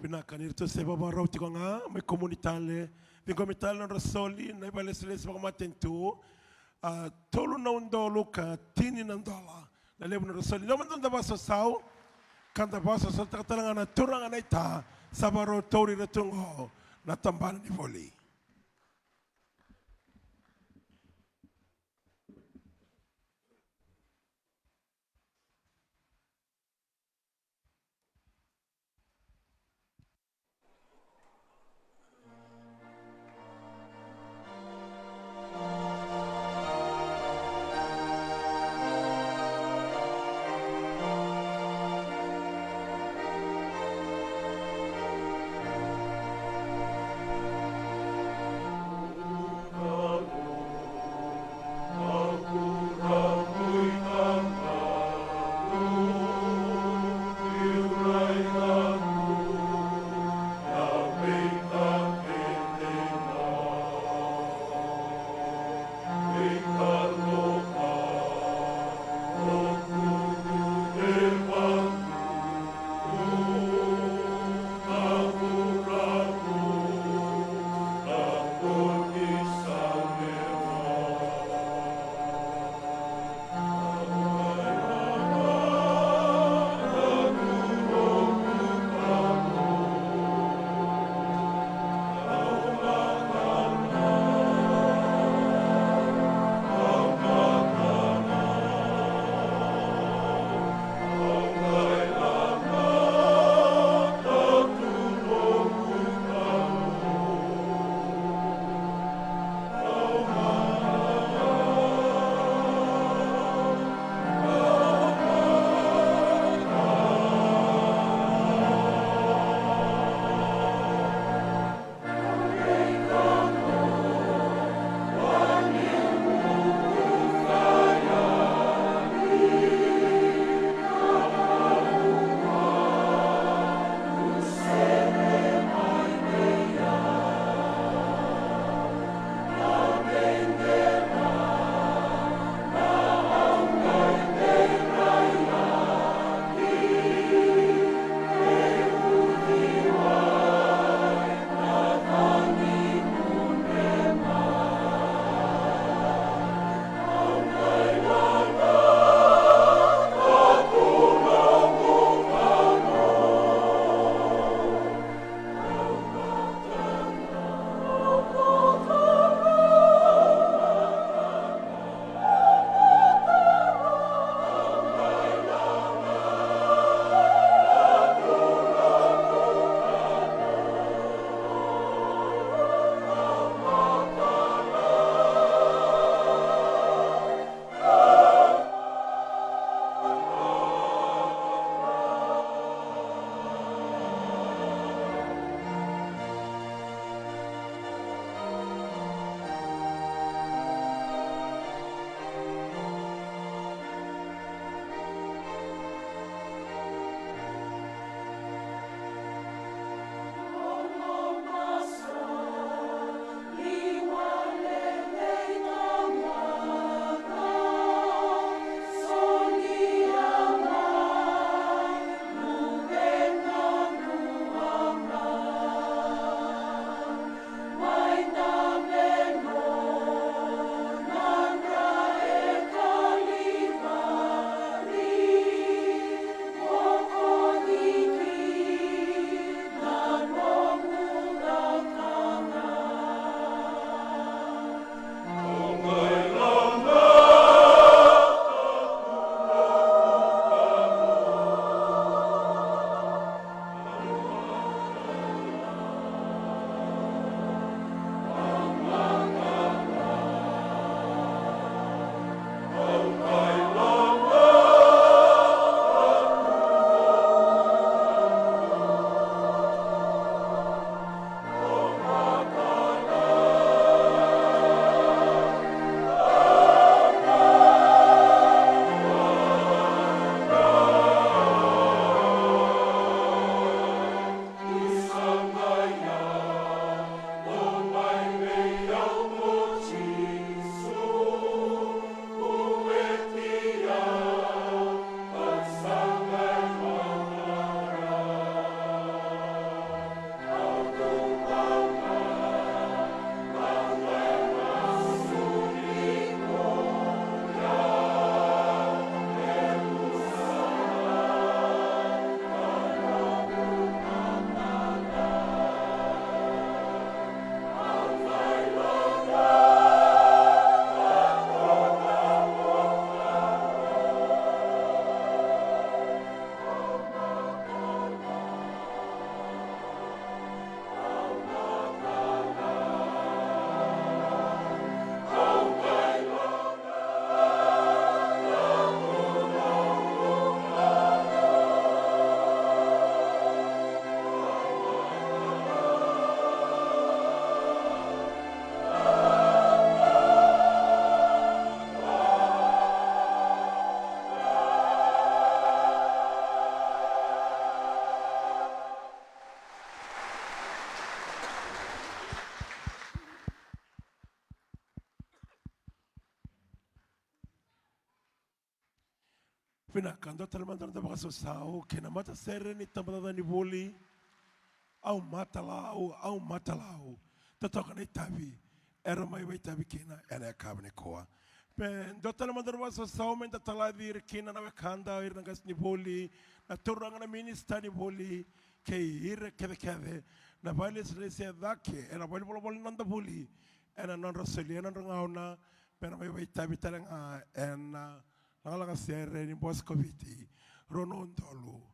Pinakanir to seba ba rauti ko nga may komunitale komunitale ng rasoli na ibalesules mga matentu tolu na undolo ka tini ng dola na lebo ng rasoli naman tanda ba sa sao kanta ba sa talangan na turangan na ita sabaro tori na tungo na tambalan ni voli. Oh, Pinakando talaman na bakasosao, kinamata sereni tamada ni boli, au matalau, tatoka na itabi, era mai itabi kina, ena kabne koa. Pen dota naman daw sa saumen tataladir kina na kanda ir nagas ni boli na turang na minista ni boli kay ir kede na balis rese dake era bol nanda boli era non roseliana rangauna pero may tabi talang en nangalang sere ni Boscoviti Ronondolo